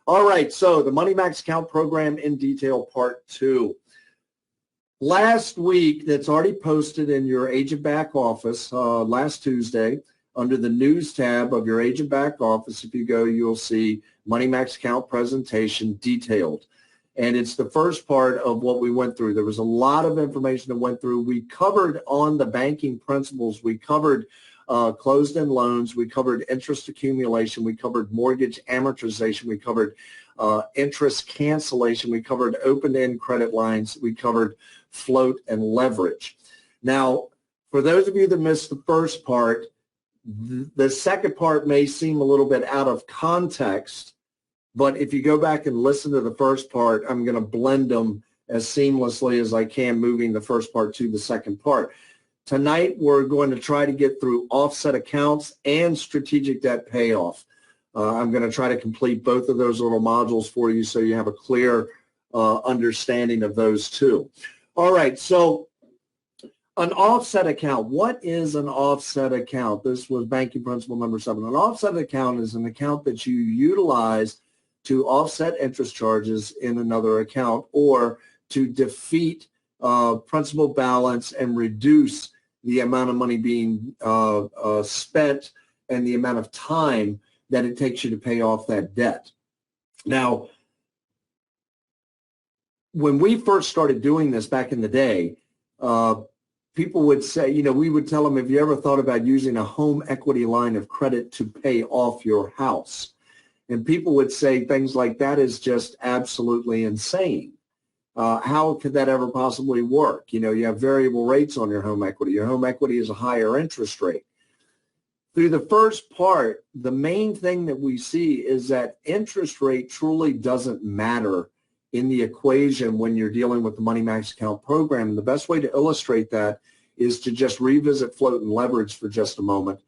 All right, so the Money Max account program in detail, part 2. Last week, that's already posted in your agent back office last Tuesday under the news tab of your agent back office. If you go, you'll see Money Max account presentation detailed. And it's the first part of what we went through. There was a lot of information that went through. We covered on the banking principles. We covered closed-end loans. We covered interest accumulation. We covered mortgage amortization. We covered interest cancellation. We covered open-end credit lines. We covered float and leverage. Now, for those of you that missed the first part, the second part may seem a little bit out of context, but if you go back and listen to the first part, I'm going to blend them as seamlessly as I can, moving the first part to the second part. Tonight, we're going to try to get through offset accounts and strategic debt payoff. I'm going to try to complete both of those little modules for you so you have a clear understanding of those two. All right, so an offset account. What is an offset account? This was banking principle number 7. An offset account is an account that you utilize to offset interest charges in another account or to defeat principal balance and reduce the amount of money being spent and the amount of time that it takes you to pay off that debt. Now, when we first started doing this back in the day, people would say, you know, we would tell them, have you ever thought about using a home equity line of credit to pay off your house? And people would say things like that is just absolutely insane. How could that ever possibly work? You know, you have variable rates on your home equity. Your home equity is a higher interest rate. Through the first part, the main thing that we see is that interest rate truly doesn't matter in the equation when you're dealing with the Money Max account program. And the best way to illustrate that is to just revisit float and leverage for just a moment.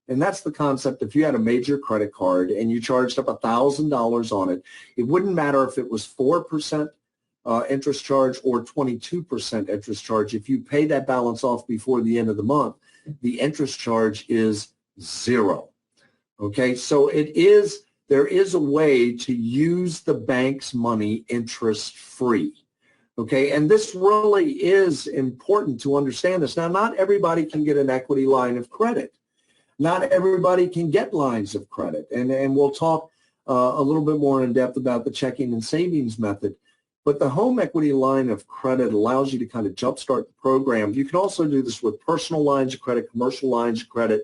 And that's the concept. If you had a major credit card and you charged up $1,000 on it, it wouldn't matter if it was 4% interest charge or 22% interest charge. If you pay that balance off before the end of the month, the interest charge is 0. Okay, so there is a way to use the bank's money interest-free. Okay, and this really is important to understand this. Now, not everybody can get an equity line of credit. Not everybody can get lines of credit, and we'll talk a little bit more in depth about the checking and savings method. But the home equity line of credit allows you to kind of jumpstart the program. You can also do this with personal lines of credit, commercial lines of credit,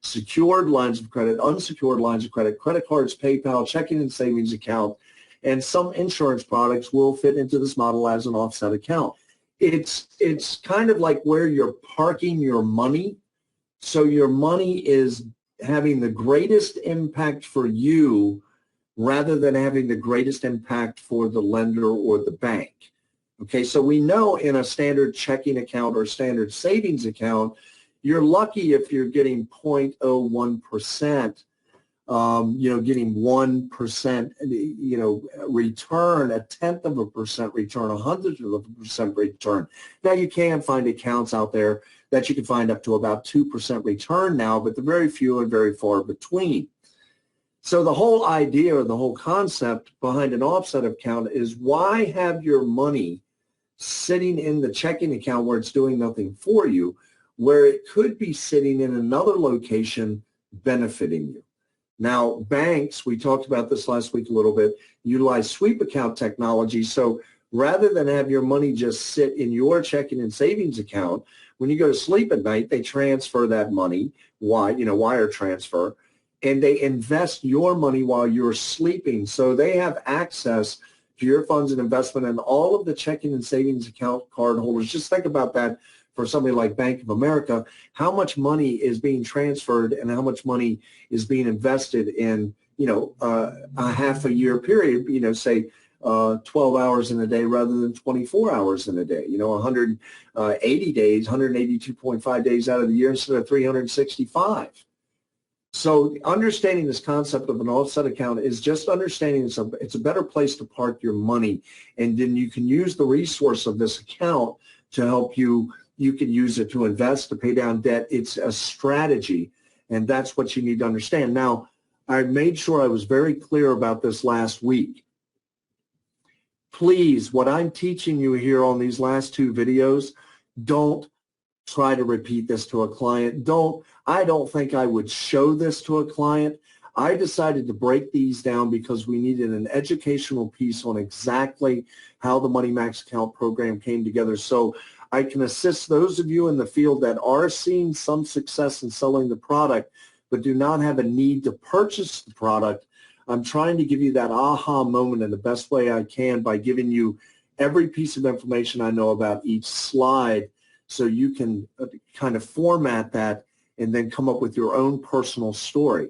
secured lines of credit, unsecured lines of credit, credit cards, PayPal, checking and savings account, and some insurance products will fit into this model as an offset account. It's kind of like where you're parking your money. So your money is having the greatest impact for you rather than having the greatest impact for the lender or the bank. Okay, so we know in a standard checking account or standard savings account, you're lucky if you're getting 0.01%, getting 1%, return, 0.1% return, 0.01% return. Now, you can find accounts out there that you can find up to about 2% return now, but they're very few and very far between. So the whole idea or the whole concept behind an offset account is why have your money sitting in the checking account where it's doing nothing for you, where it could be sitting in another location benefiting you. Now, banks, we talked about this last week a little bit, utilize sweep account technology. So rather than have your money just sit in your checking and savings account, when you go to sleep at night, they transfer that money, wire transfer, and they invest your money while you're sleeping. So they have access to your funds and investment and all of the checking and savings account card holders. Just think about that for somebody like Bank of America, how much money is being transferred and how much money is being invested in, a half a year period, say 12 hours in a day rather than 24 hours in a day, 180 days, 182.5 days out of the year instead of 365. So understanding this concept of an offset account is just understanding it's a better place to park your money, and then you can use the resource of this account to help you. You can use it to invest, to pay down debt. It's a strategy, and that's what you need to understand. Now, I made sure I was very clear about this last week. Please, what I'm teaching you here on these last two videos, don't try to repeat this to a client. I don't think I would show this to a client. I decided to break these down because we needed an educational piece on exactly how the Money Max account program came together, so I can assist those of you in the field that are seeing some success in selling the product but do not have a need to purchase the product. I'm trying to give you that aha moment in the best way I can by giving you every piece of information I know about each slide, so you can kind of format that and then come up with your own personal story.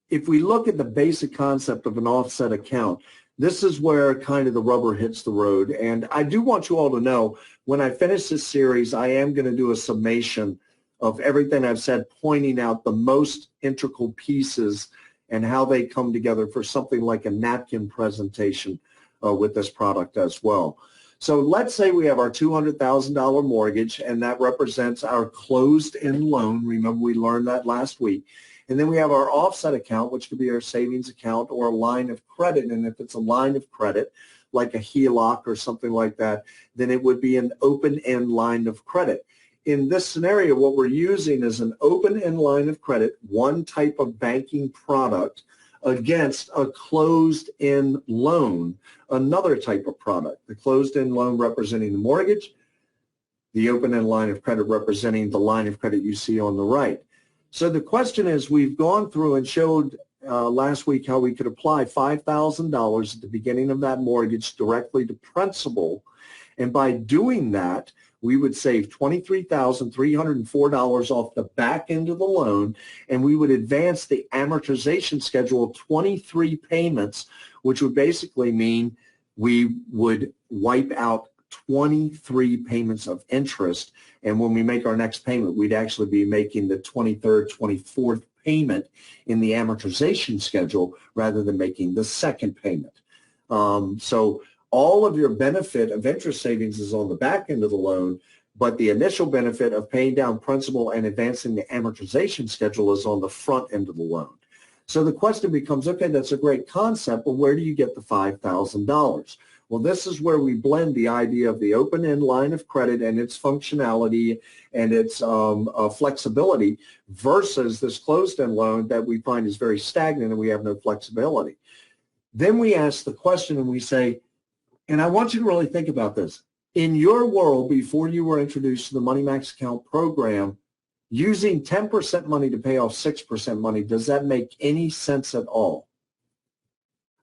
If we look at the basic concept of an offset account, this is where kind of the rubber hits the road. And I do want you all to know, when I finish this series, I am going to do a summation of everything I've said, pointing out the most integral pieces and how they come together for something like a napkin presentation with this product as well. So let's say we have our $200,000 mortgage, and that represents our closed-end loan. Remember, we learned that last week. And then we have our offset account, which could be our savings account or a line of credit. And if it's a line of credit, like a HELOC or something like that, then it would be an open-end line of credit. In this scenario, what we're using is an open-end line of credit, one type of banking product, against a closed-end loan, another type of product. The closed-end loan representing the mortgage, the open-end line of credit representing the line of credit you see on the right. So the question is, we've gone through and showed last week how we could apply $5,000 at the beginning of that mortgage directly to principal, and by doing that, we would save $23,304 off the back end of the loan, and we would advance the amortization schedule of 23 payments, which would basically mean we would wipe out 23 payments of interest, and when we make our next payment, we'd actually be making the 23rd, 24th payment in the amortization schedule rather than making the second payment. So all of your benefit of interest savings is on the back end of the loan, but the initial benefit of paying down principal and advancing the amortization schedule is on the front end of the loan. So the question becomes, okay, that's a great concept, but where do you get the $5,000? Well, this is where we blend the idea of the open-end line of credit and its functionality and its flexibility versus this closed-end loan that we find is very stagnant and we have no flexibility. Then we ask the question and we say, and I want you to really think about this. In your world, before you were introduced to the Money Max account program, using 10% money to pay off 6% money, does that make any sense at all?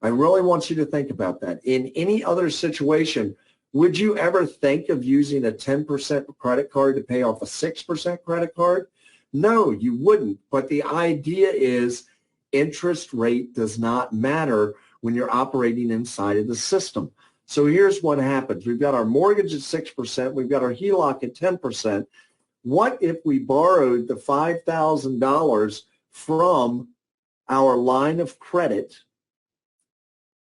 I really want you to think about that. In any other situation, would you ever think of using a 10% credit card to pay off a 6% credit card? No, you wouldn't. But the idea is interest rate does not matter when you're operating inside of the system. So here's what happens. We've got our mortgage at 6%. We've got our HELOC at 10%. What if we borrowed the $5,000 from our line of credit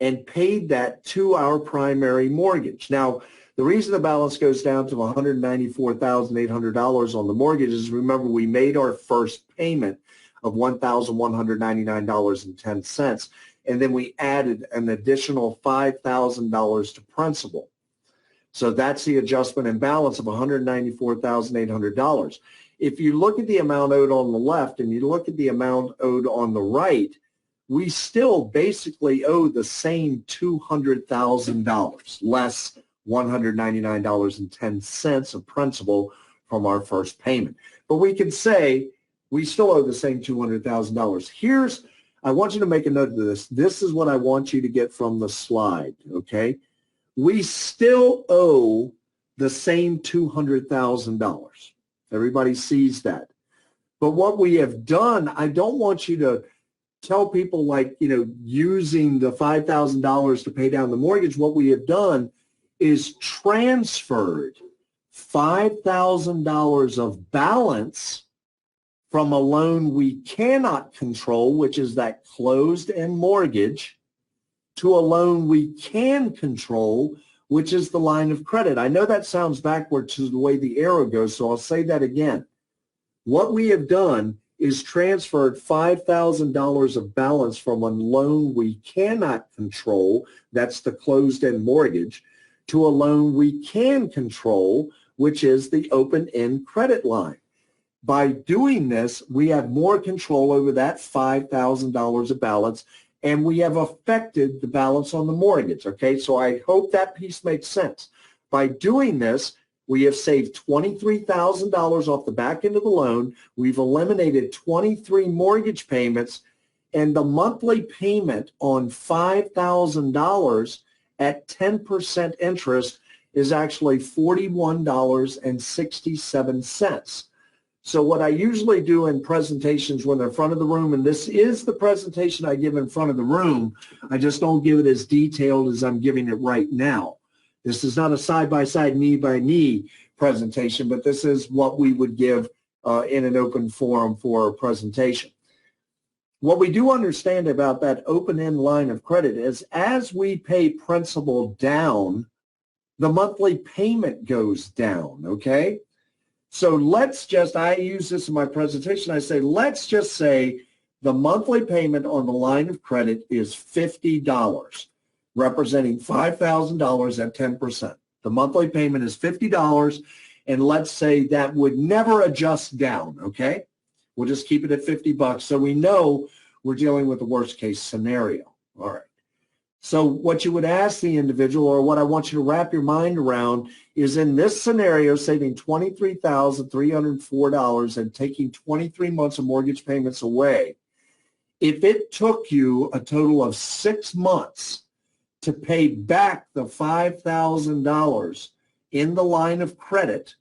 and paid that to our primary mortgage? Now, the reason the balance goes down to $194,800 on the mortgage is, remember, we made our first payment of $1,199.10, and then we added an additional $5,000 to principal. So that's the adjustment in balance of $194,800. If you look at the amount owed on the left and you look at the amount owed on the right, we still basically owe the same $200,000, less $199.10 of principal from our first payment. But we can say we still owe the same $200,000. I want you to make a note of this. This is what I want you to get from the slide, okay? We still owe the same $200,000. Everybody sees that. But what we have done, I don't want you to tell people, like, using the $5,000 to pay down the mortgage. What we have done is transferred $5,000 of balance from a loan we cannot control, which is that closed-end mortgage, to a loan we can control, which is the line of credit. I know that sounds backwards to the way the arrow goes, so I'll say that again. What we have done is transferred $5,000 of balance from a loan we cannot control, that's the closed-end mortgage, to a loan we can control, which is the open-end credit line. By doing this, we have more control over that $5,000 of balance, and we have affected the balance on the mortgage, okay? So I hope that piece makes sense. By doing this, we have saved $23,000 off the back end of the loan. We've eliminated 23 mortgage payments, and the monthly payment on $5,000 at 10% interest is actually $41.67. So what I usually do in presentations when they're in front of the room, and this is the presentation I give in front of the room, I just don't give it as detailed as I'm giving it right now. This is not a side-by-side, knee-by-knee presentation, but this is what we would give in an open forum for a presentation. What we do understand about that open-end line of credit is as we pay principal down, the monthly payment goes down, okay? So let's just, I use this in my presentation, I say, let's just say the monthly payment on the line of credit is $50. Representing $5,000 at 10%. The monthly payment is $50, and let's say that would never adjust down, okay? We'll just keep it at $50 so we know we're dealing with the worst case scenario. All right. So what you would ask the individual, or what I want you to wrap your mind around, is in this scenario, saving $23,304 and taking 23 months of mortgage payments away, if it took you a total of 6 months to pay back the $5,000 in the line of credit,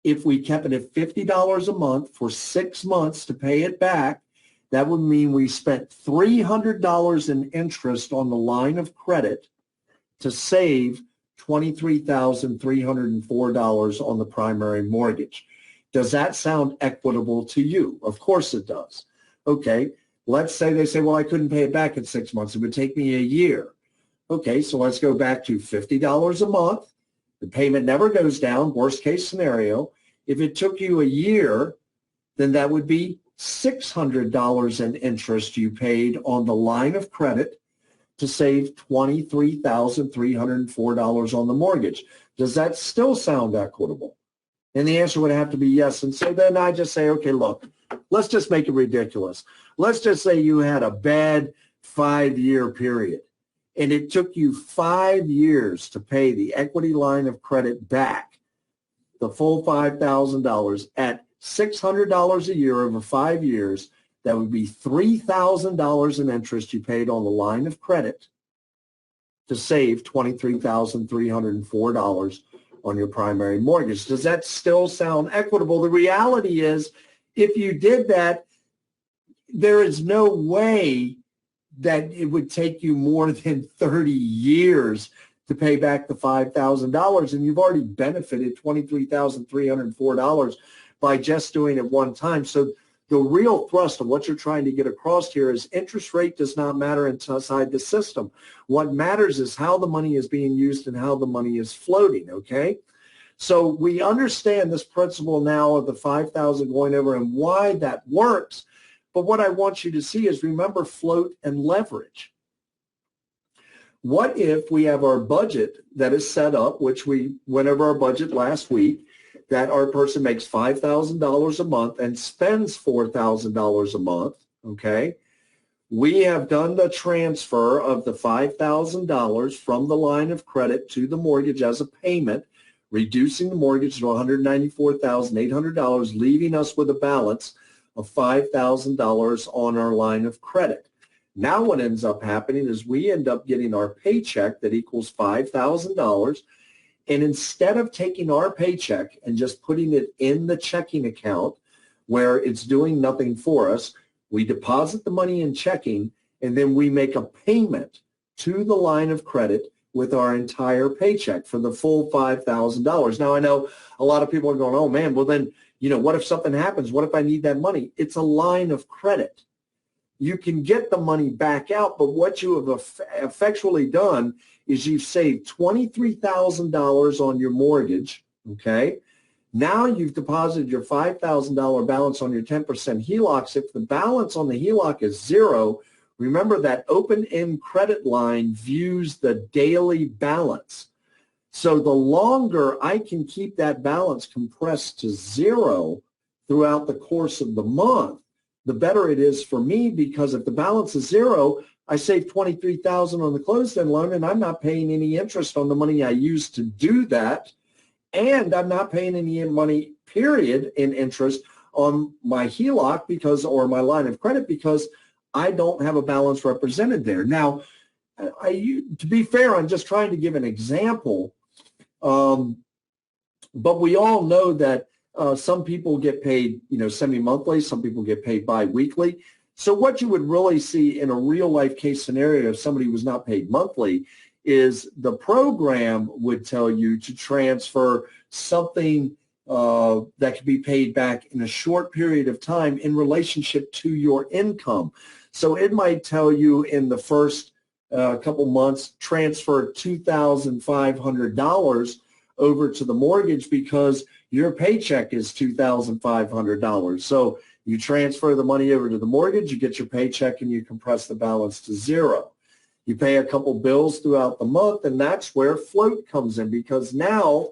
if we kept it at $50 a month for 6 months to pay it back, that would mean we spent $300 in interest on the line of credit to save $23,304 on the primary mortgage. Does that sound equitable to you? Of course it does. Okay, let's say they say, well, I couldn't pay it back in 6 months. It would take me a year. Okay, so let's go back to $50 a month. The payment never goes down, worst case scenario. If it took you a year, then that would be $600 in interest you paid on the line of credit to save $23,304 on the mortgage. Does that still sound equitable? And the answer would have to be yes. And so then I just say, okay, look, let's just make it ridiculous. Let's just say you had a bad 5-year period, and it took you 5 years to pay the equity line of credit back, the full $5,000 at $600 a year over 5 years. That would be $3,000 in interest you paid on the line of credit to save $23,304 on your primary mortgage. Does that still sound equitable? The reality is, if you did that, there is no way that it would take you more than 30 years to pay back the $5,000, and you've already benefited $23,304 by just doing it one time. So the real thrust of what you're trying to get across here is interest rate does not matter inside the system. What matters is how the money is being used and how the money is floating, okay? So we understand this principle now of the 5,000 going over and why that works. But what I want you to see is, remember float and leverage. What if we have our budget that is set up, which we went over our budget last week, that our person makes $5,000 a month and spends $4,000 a month, okay? We have done the transfer of the $5,000 from the line of credit to the mortgage as a payment, reducing the mortgage to $194,800, leaving us with a balance of $5,000 on our line of credit. Now what ends up happening is we end up getting our paycheck that equals $5,000, and instead of taking our paycheck and just putting it in the checking account where it's doing nothing for us, we deposit the money in checking, and then we make a payment to the line of credit with our entire paycheck for the full $5,000. Now, I know a lot of people are going, oh, man, well, then, you know, what if something happens? What if I need that money? It's a line of credit. You can get the money back out, but what you have effectually done is you've saved $23,000 on your mortgage, okay? Now you've deposited your $5,000 balance on your 10% HELOCs. If the balance on the HELOC is zero, remember that open-end credit line views the daily balance. So the longer I can keep that balance compressed to zero throughout the course of the month, the better it is for me, because if the balance is zero, I save $23,000 on the closed-end loan, and I'm not paying any interest on the money I used to do that, and I'm not paying any money, period, in interest on my HELOC because, or my line of credit, because I don't have a balance represented there. Now, to be fair, I'm just trying to give an example, but we all know that some people get paid, semi-monthly, some people get paid bi-weekly. So what you would really see in a real-life case scenario if somebody was not paid monthly is the program would tell you to transfer something that could be paid back in a short period of time in relationship to your income. So it might tell you in the first couple months, transfer $2,500 over to the mortgage because your paycheck is $2,500. So you transfer the money over to the mortgage, you get your paycheck, and you compress the balance to zero. You pay a couple bills throughout the month, and that's where float comes in, because now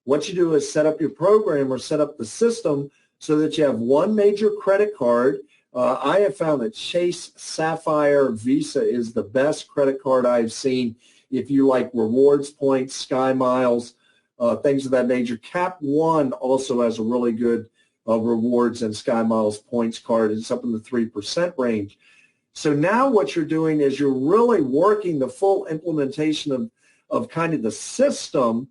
what you do is set up your program or set up the system so that you have one major credit card. I have found that Chase Sapphire Visa is the best credit card I've seen if you like rewards points, Sky Miles, things of that nature. Cap One also has a really good rewards and Sky Miles points card. It's up in the 3% range. So now what you're doing is you're really working the full implementation of kind of the system,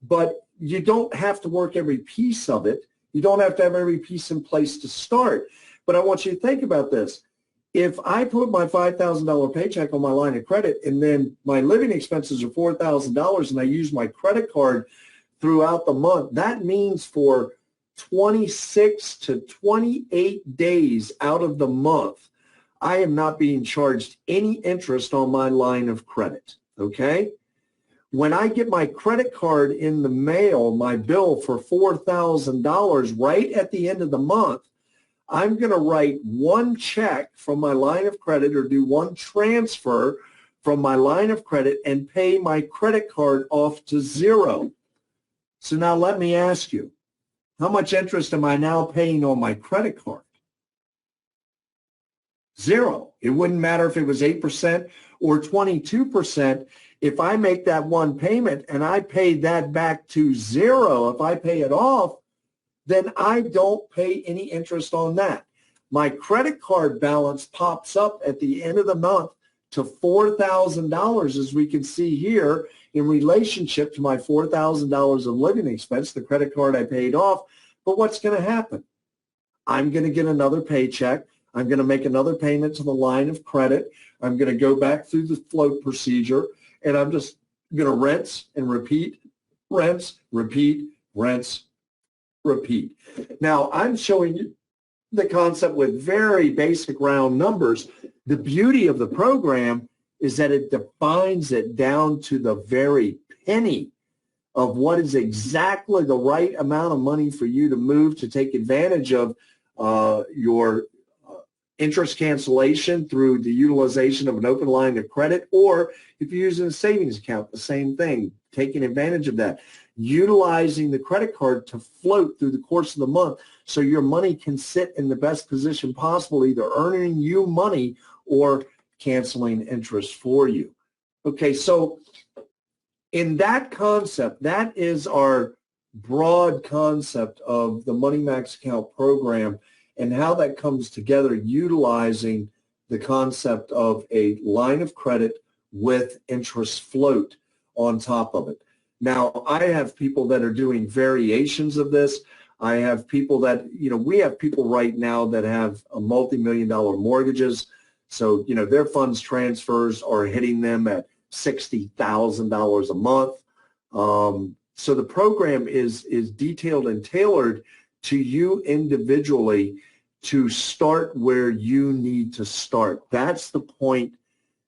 but you don't have to work every piece of it. You don't have to have every piece in place to start. But I want you to think about this. If I put my $5,000 paycheck on my line of credit and then my living expenses are $4,000 and I use my credit card throughout the month, that means for 26 to 28 days out of the month, I am not being charged any interest on my line of credit, okay? When I get my credit card in the mail, my bill for $4,000 right at the end of the month, I'm going to write one check from my line of credit or do one transfer from my line of credit and pay my credit card off to zero. So now let me ask you, how much interest am I now paying on my credit card? Zero. It wouldn't matter if it was 8% or 22%. If I make that one payment and I pay that back to zero, if I pay it off, then I don't pay any interest on that. My credit card balance pops up at the end of the month to $4,000, as we can see here, in relationship to my $4,000 of living expense, the credit card I paid off. But what's going to happen? I'm going to get another paycheck. I'm going to make another payment to the line of credit. I'm going to go back through the float procedure, and I'm just going to rinse and repeat, rinse, repeat, rinse, repeat. Now, I'm showing you the concept with very basic round numbers. The beauty of the program is that it defines it down to the very penny of what is exactly the right amount of money for you to move to take advantage of your interest cancellation through the utilization of an open line of credit, or if you're using a savings account, the same thing, taking advantage of that, utilizing the credit card to float through the course of the month so your money can sit in the best position possible, either earning you money or canceling interest for you. Okay, so in that concept, that is our broad concept of the Money Max account program and how that comes together, utilizing the concept of a line of credit with interest float on top of it. Now, I have people that are doing variations of this. I have people that, we have people right now that have a multi-million-dollar mortgages. So, their funds transfers are hitting them at $60,000 a month. So the program is detailed and tailored to you individually to start where you need to start. That's the point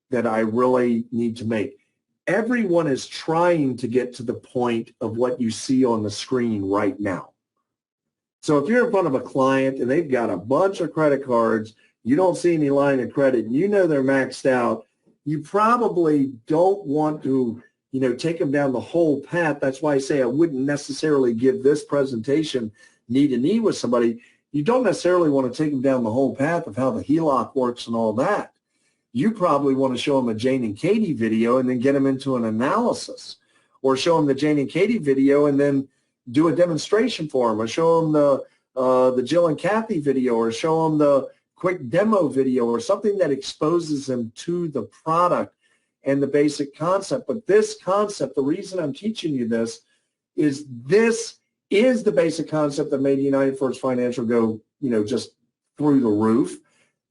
that I really need to make. Everyone is trying to get to the point of what you see on the screen right now. So if you're in front of a client and they've got a bunch of credit cards, you don't see any line of credit, and you know they're maxed out, you probably don't want to, take them down the whole path. That's why I say I wouldn't necessarily give this presentation knee to knee with somebody. You don't necessarily want to take them down the whole path of how the HELOC works and all that. You probably want to show them a Jane and Katie video and then get them into an analysis, or show them the Jane and Katie video and then do a demonstration for them, or show them the Jill and Kathy video, or show them the quick demo video, or something that exposes them to the product and the basic concept. But this concept, the reason I'm teaching you this is the basic concept that made United First Financial go, just through the roof.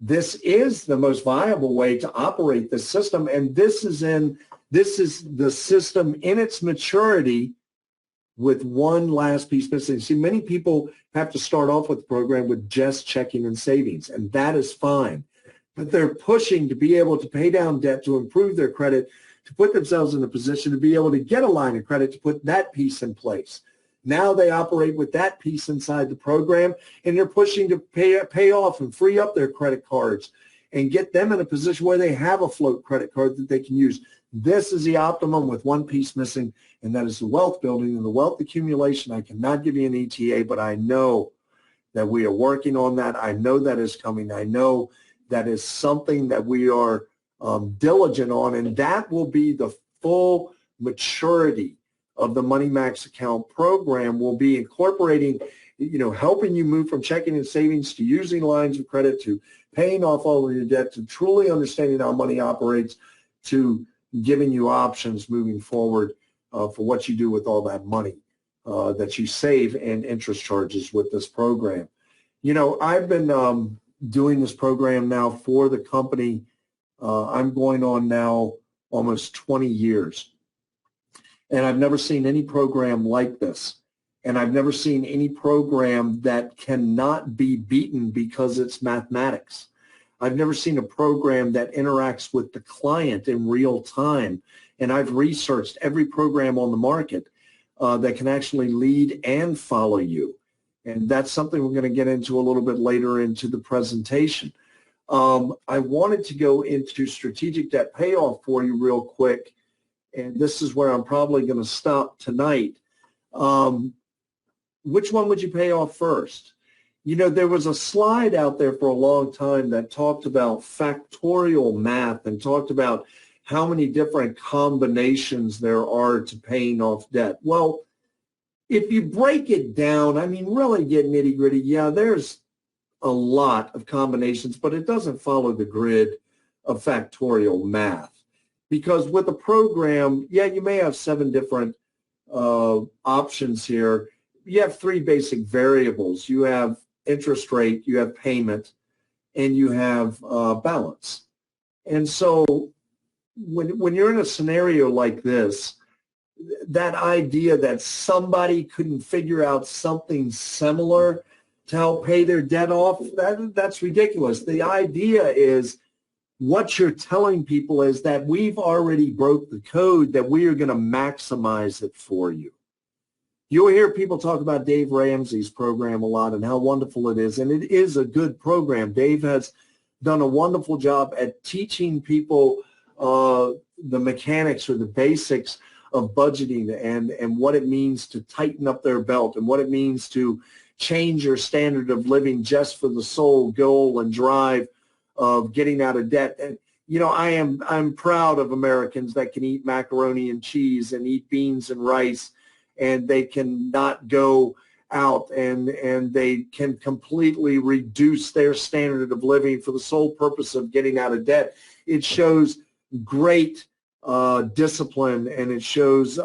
This is the most viable way to operate the system, and this is the system in its maturity with one last piece missing. See, many people have to start off with the program with just checking and savings, and that is fine. But they're pushing to be able to pay down debt, to improve their credit, to put themselves in a position to be able to get a line of credit, to put that piece in place. Now they operate with that piece inside the program, and they're pushing to pay off and free up their credit cards and get them in a position where they have a float credit card that they can use. This is the optimum with one piece missing, and that is the wealth building and the wealth accumulation. I cannot give you an ETA, but I know that we are working on that. I know that is coming. I know that is something that we are diligent on, and that will be the full maturity of the Money Max account program. Will be incorporating, helping you move from checking and savings to using lines of credit, to paying off all of your debt, to truly understanding how money operates, to giving you options moving forward for what you do with all that money that you save and interest charges with this program. I've been doing this program now for the company. I'm going on now almost 20 years. And I've never seen any program like this. And I've never seen any program that cannot be beaten because it's mathematics. I've never seen a program that interacts with the client in real time. And I've researched every program on the market that can actually lead and follow you. And that's something we're going to get into a little bit later into the presentation. I wanted to go into strategic debt payoff for you real quick. And this is where I'm probably going to stop tonight. Which one would you pay off first? There was a slide out there for a long time that talked about factorial math and talked about how many different combinations there are to paying off debt. Well, if you break it down, really get nitty gritty, yeah, there's a lot of combinations, but it doesn't follow the grid of factorial math. Because with a program, yeah, you may have 7 different options here. You have 3 basic variables. You have interest rate, you have payment, and you have balance. And so when you're in a scenario like this, that idea that somebody couldn't figure out something similar to help pay their debt off, that's ridiculous. The idea is, what you're telling people is that we've already broke the code, that we are going to maximize it for you. You'll hear people talk about Dave Ramsey's program a lot and how wonderful it is, and it is a good program. Dave has done a wonderful job at teaching people the mechanics or the basics of budgeting and what it means to tighten up their belt and what it means to change your standard of living just for the sole goal and drive of getting out of debt. And I'm proud of Americans that can eat macaroni and cheese and eat beans and rice, and they can not go out and they can completely reduce their standard of living for the sole purpose of getting out of debt. It shows great discipline, and it shows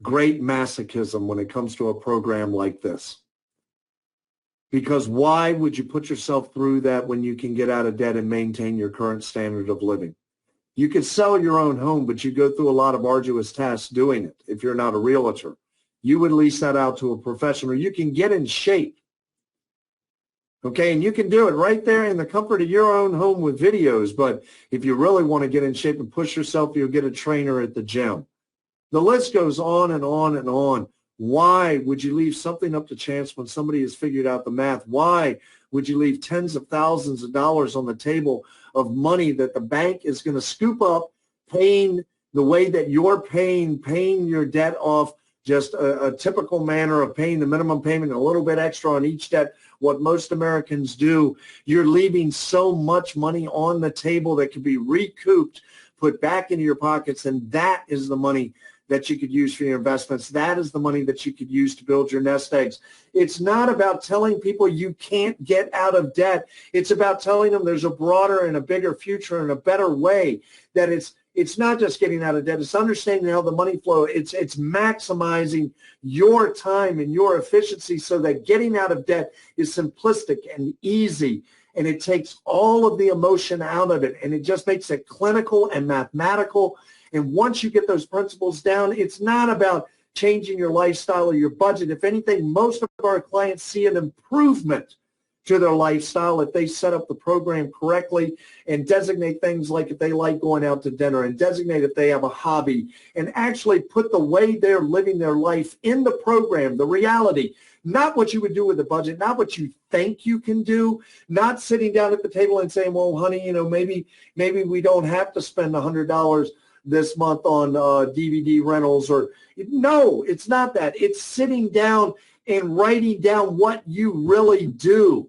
great masochism when it comes to a program like this. Because why would you put yourself through that when you can get out of debt and maintain your current standard of living? You could sell your own home, but you go through a lot of arduous tasks doing it if you're not a realtor. You would lease that out to a professional. You can get in shape. Okay, and you can do it right there in the comfort of your own home with videos. But if you really want to get in shape and push yourself, you'll get a trainer at the gym. The list goes on and on and on. Why would you leave something up to chance when somebody has figured out the math? Why would you leave tens of thousands of dollars on the table of money that the bank is going to scoop up, paying the way that you're paying your debt off, just a typical manner of paying the minimum payment and a little bit extra on each debt, what most Americans do? You're leaving so much money on the table that could be recouped, put back into your pockets, and that is the money that you could use for your investments. That is the money that you could use to build your nest eggs. It's not about telling people you can't get out of debt. It's about telling them there's a broader and a bigger future and a better way, that it's not just getting out of debt. It's understanding how the money flow. It's maximizing your time and your efficiency so that getting out of debt is simplistic and easy, and it takes all of the emotion out of it, and it just makes it clinical and mathematical. And once you get those principles down, it's not about changing your lifestyle or your budget. If anything, most of our clients see an improvement to their lifestyle if they set up the program correctly and designate things like if they like going out to dinner, and designate if they have a hobby, and actually put the way they're living their life in the program, the reality, not what you would do with the budget, not what you think you can do, not sitting down at the table and saying, well, honey, maybe we don't have to spend $100 this month on DVD rentals. Or no, it's not that. It's sitting down and writing down what you really do.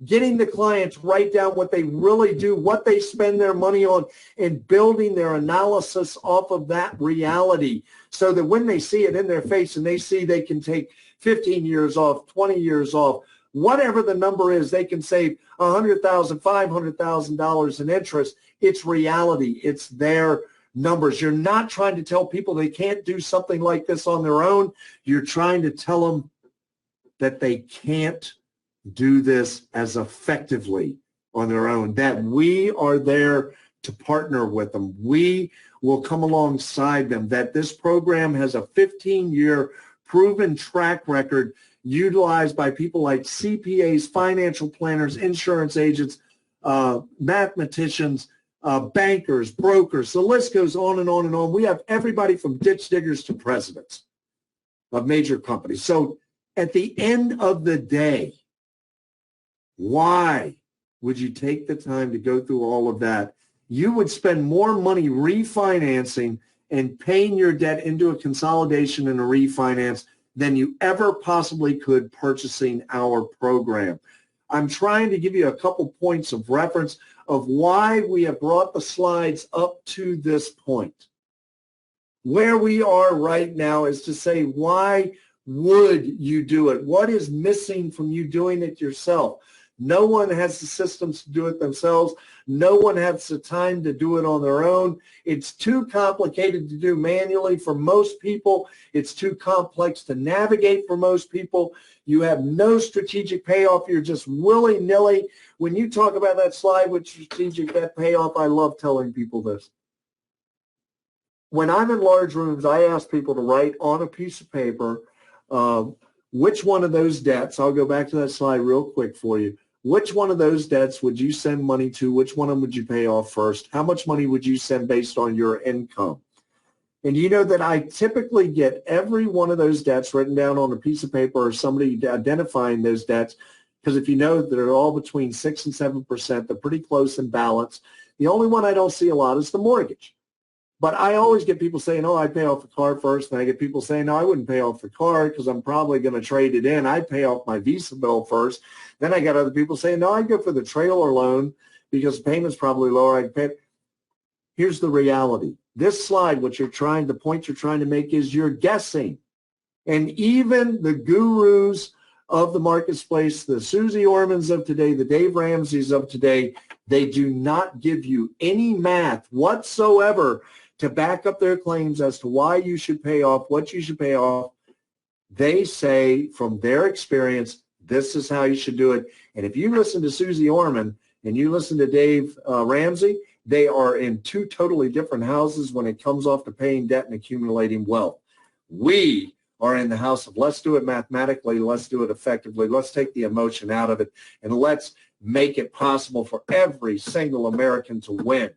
Getting the clients write down what they really do, what they spend their money on, and building their analysis off of that reality, so that when they see it in their face and they see they can take 15 years off, 20 years off, whatever the number is, they can save $100,000, $500,000 in interest. It's reality. It's their numbers. You're not trying to tell people they can't do something like this on their own. You're trying to tell them that they can't do this as effectively on their own, that we are there to partner with them. We will come alongside them, that this program has a 15-year proven track record utilized by people like CPAs, financial planners, insurance agents, mathematicians, bankers, brokers. The list goes on and on and on. We have everybody from ditch diggers to presidents of major companies. So at the end of the day, why would you take the time to go through all of that? You would spend more money refinancing and paying your debt into a consolidation and a refinance than you ever possibly could purchasing our program. I'm trying to give you a couple points of reference of why we have brought the slides up to this point. Where we are right now is to say, why would you do it? What is missing from you doing it yourself? No one has the systems to do it themselves. No one has the time to do it on their own. It's too complicated to do manually for most people. It's too complex to navigate for most people. You have no strategic payoff. You're just willy-nilly. When you talk about that slide with strategic debt payoff, I love telling people this. When I'm in large rooms, I ask people to write on a piece of paper which one of those debts, I'll go back to that slide real quick for you. Which one of those debts would you send money to? Which one of them would you pay off first? How much money would you send based on your income? And you know that I typically get every one of those debts written down on a piece of paper, or somebody identifying those debts, because if you know that they're all between 6 and 7%, they're pretty close in balance. The only one I don't see a lot is the mortgage. But I always get people saying, oh, I'd pay off the car first. And I get people saying, no, I wouldn't pay off the car because I'm probably going to trade it in. I'd pay off my Visa bill first. Then I got other people saying, no, I'd go for the trailer loan because the payment's probably lower. I'd pay. Here's the reality. This slide, the point you're trying to make is you're guessing. And even the gurus of the marketplace, the Susie Ormans of today, the Dave Ramseys of today, they do not give you any math whatsoever to back up their claims as to why you should pay off, what you should pay off. They say from their experience, this is how you should do it. And if you listen to Susie Orman and you listen to Dave Ramsey, they are in two totally different houses when it comes off to paying debt and accumulating wealth. We are in the house of let's do it mathematically, let's do it effectively, let's take the emotion out of it, and let's make it possible for every single American to win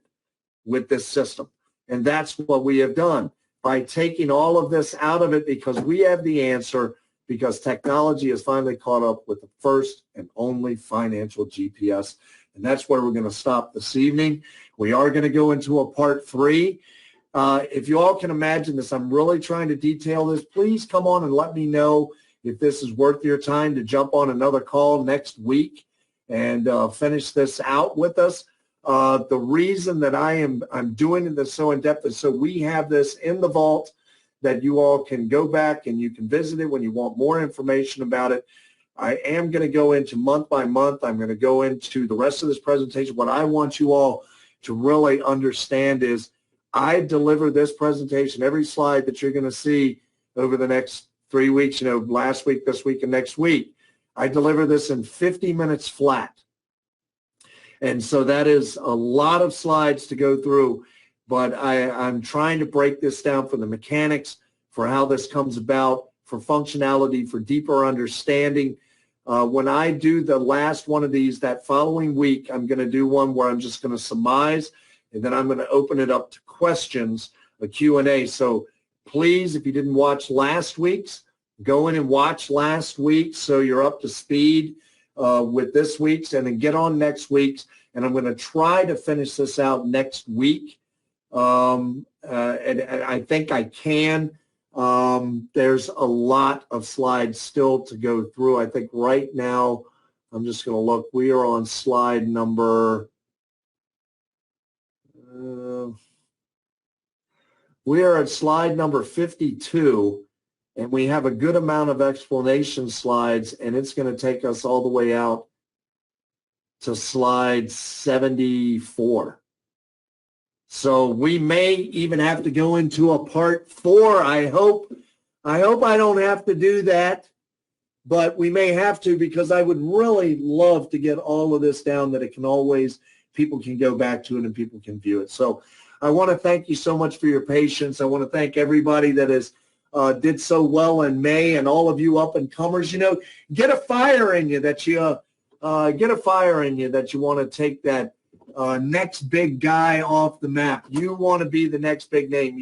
with this system. And that's what we have done. by taking all of this out of it, because we have the answer, because technology has finally caught up with the first and only financial GPS. And that's where we're going to stop this evening. We are going to go into a part 3. If you all can imagine this, I'm really trying to detail this. Please come on and let me know if this is worth your time to jump on another call next week and finish this out with us. The reason that I'm doing this so in depth is so we have this in the vault that you all can go back and you can visit it when you want more information about it. I am going to go into month by month. I'm going to go into the rest of this presentation. What I want you all to really understand is I deliver this presentation, every slide that you're going to see over the next 3 weeks, last week, this week, and next week. I deliver this in 50 minutes flat. And so that is a lot of slides to go through, but I'm trying to break this down for the mechanics, for how this comes about, for functionality, for deeper understanding. When I do the last one of these, that following week, I'm going to do one where I'm just going to surmise, and then I'm going to open it up to questions, a Q&A. So please, if you didn't watch last week's, go in and watch last week's so you're up to speed with this week's, and then get on next week's. And I'm going to try to finish this out next week. And I think I can. There's a lot of slides still to go through. I think right now, I'm just going to look. We are on slide number, we are at slide number 52, and we have a good amount of explanation slides, and it's going to take us all the way out to slide 74. So we may even have to go into a part 4. I hope I don't have to do that, but we may have to, because I would really love to get all of this down that it can always, people can go back to it and people can view it. So I want to thank you so much for your patience. I want to thank everybody that has did so well in May, and all of you up and comers. Get a fire in you that you want to take that next big guy off the map. You want to be the next big name.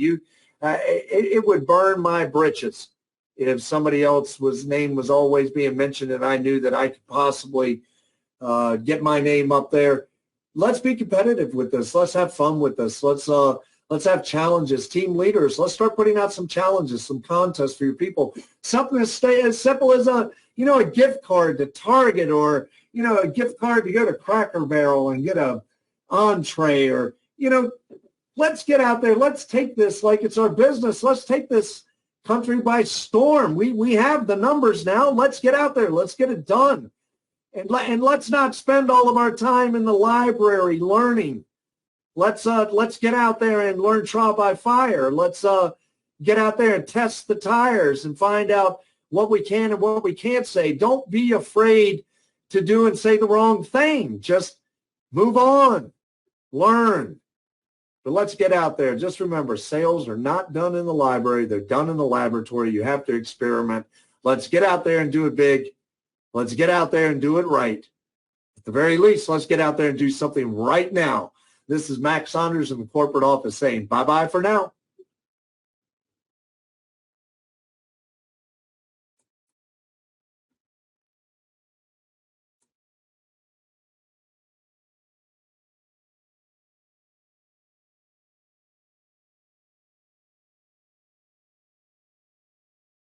It would burn my britches if somebody else's name was always being mentioned and I knew that I could possibly get my name up there. Let's be competitive with this. Let's have fun with this. Let's have challenges. Team leaders, let's start putting out some challenges, some contests for your people. Something as simple as a gift card to Target, or a gift card to go to Cracker Barrel and get a entree, or let's get out there. Let's take this like it's our business. Let's take this country by storm. We have the numbers now. Let's get out there. Let's get it done. And let's not spend all of our time in the library learning. Let's get out there and learn trial by fire. Let's get out there and test the tires and find out what we can and what we can't say. Don't be afraid to do and say the wrong thing. Just move on, learn. But let's get out there. Just remember, sales are not done in the library. They're done in the laboratory. You have to experiment. Let's get out there and do it big. Let's get out there and do it right. At the very least, let's get out there and do something right now. This is Max Saunders in the corporate office saying bye-bye for now.